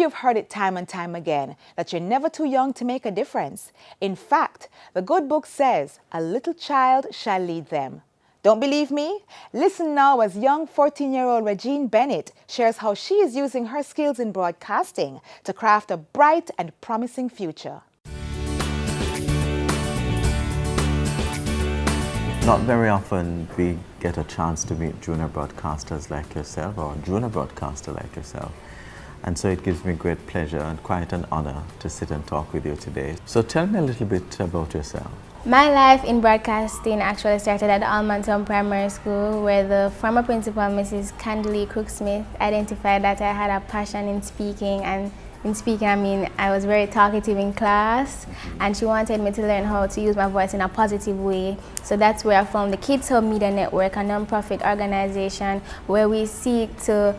you've heard it time and time again, that you're never too young to make a difference. In fact, the good book says, a little child shall lead them. Don't believe me? Listen now as young 14-year-old Reajean Bennett shares how she is using her skills in broadcasting to craft a bright and promising future. Not very often we get a chance to meet junior broadcasters like yourself or a junior broadcaster like yourself. And so it gives me great pleasure and quite an honor to sit and talk with you today. So tell me a little bit about yourself. My life in broadcasting actually started at Montego Primary School, where the former principal, Mrs. Candalee Crooksmith, identified that I had a passion in speaking. And in speaking, I mean, I was very talkative in class, and she wanted me to learn how to use my voice in a positive way. So that's where I found the KiDz HuB Media Network, a non-profit organization where we seek to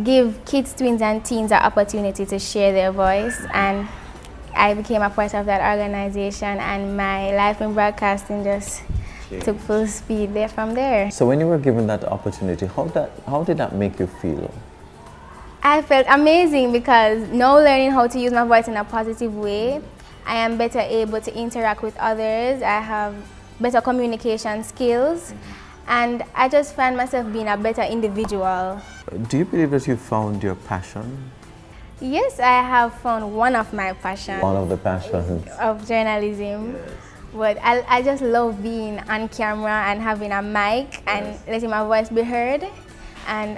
give kids, tweens, and teens an opportunity to share their voice. And I became a part of that organization, and my life in broadcasting just took full speed there from there. So when you were given that opportunity, how did that make you feel? I felt amazing because now learning how to use my voice in a positive way, I am better able to interact with others, I have better communication skills, and I just find myself being a better individual. Do you believe that you found your passion? Yes, I have found one of my passions. One of the passions. Of journalism. Yes. But I just love being on camera and having a mic and letting my voice be heard. And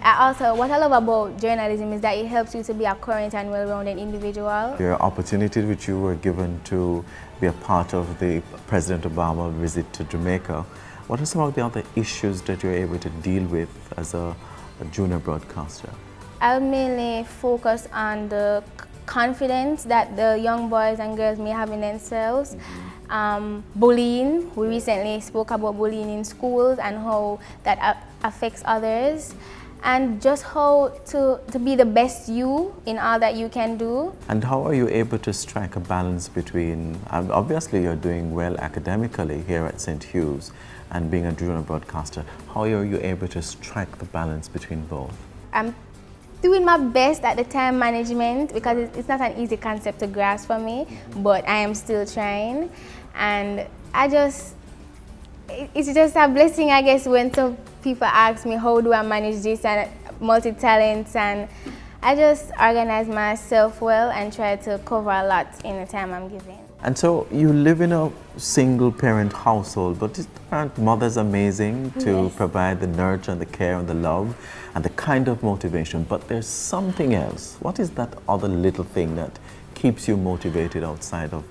what I love about journalism is that it helps you to be a current and well-rounded individual. Your opportunity which you were given to be a part of the President Obama visit to Jamaica, what are some of the other issues that you're able to deal with as a junior broadcaster? I'll mainly focus on the confidence that the young boys and girls may have in themselves. Bullying, we recently spoke about bullying in schools and how that affects others. And just how to be the best you in all that you can do. And how are you able to strike a balance between, obviously you're doing well academically here at St. Hugh's and being a junior broadcaster, how are you able to strike the balance between both? I'm doing my best at the time management because it's not an easy concept to grasp for me, but I am still trying. And it's just a blessing, I guess, when some people ask me how do I manage this and multi-talents, and I just organize myself well and try to cover a lot in the time I'm given. And so you live in a single parent household, but aren't mothers amazing to Yes. provide the nurture and the care and the love and the kind of motivation? But there's something else. What is that other little thing that keeps you motivated outside of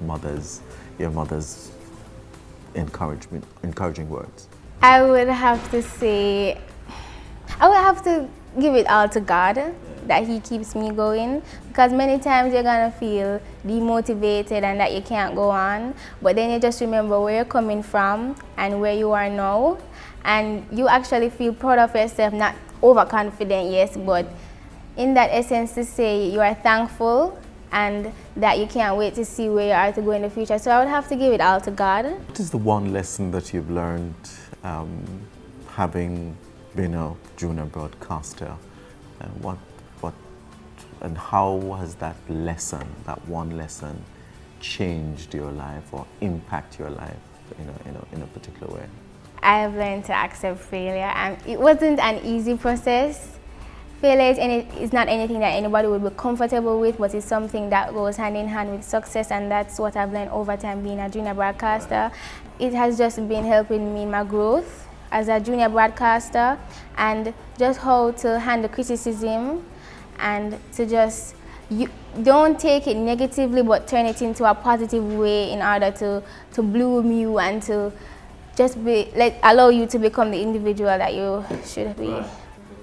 your mother's encouraging words? I would have to say, I would have to give it all to God, that He keeps me going, because many times you're gonna feel demotivated and that you can't go on, but then you just remember where you're coming from and where you are now, and you actually feel proud of yourself, not overconfident, yes, but in that essence to say you are thankful and that you can't wait to see where you are to go in the future. So I would have to give it all to God. What is the one lesson that you've learned having been a junior broadcaster? And how has that one lesson, changed your life or impact your life in a particular way? I have learned to accept failure, and it wasn't an easy process. Failure is not anything that anybody would be comfortable with, but it's something that goes hand in hand with success, and that's what I've learned over time being a junior broadcaster. It has just been helping me in my growth as a junior broadcaster, and just how to handle criticism, and to just, you don't take it negatively but turn it into a positive way in order to bloom you and to just allow you to become the individual that you should be.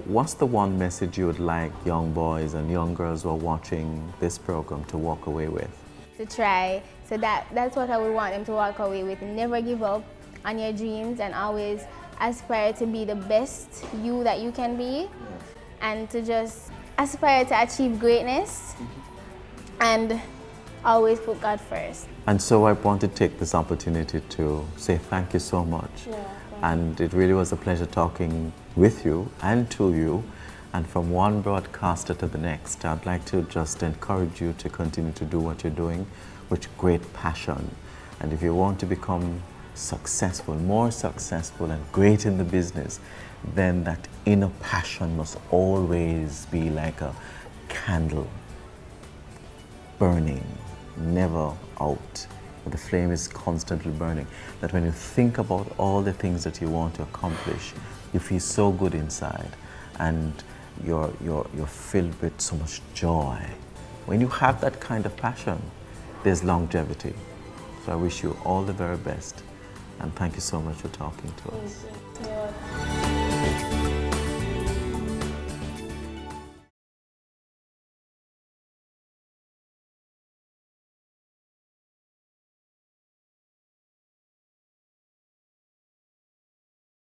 What's the one message you would like young boys and young girls who are watching this program to walk away with? To try. So that's what I would want them to walk away with. Never give up on your dreams and always aspire to be the best you that you can be, and to just aspire to achieve greatness and always put God first. And so I want to take this opportunity to say thank you so much. Yeah, and it really was a pleasure talking with you and to you. And from one broadcaster to the next, I'd like to just encourage you to continue to do what you're doing with great passion. And if you want to become successful, more successful and great in the business, then that inner passion must always be like a candle burning, never out. But the flame is constantly burning. That when you think about all the things that you want to accomplish, you feel so good inside, and you're filled with so much joy. When you have that kind of passion, there's longevity. So I wish you all the very best, and thank you so much for talking to us. Thank you.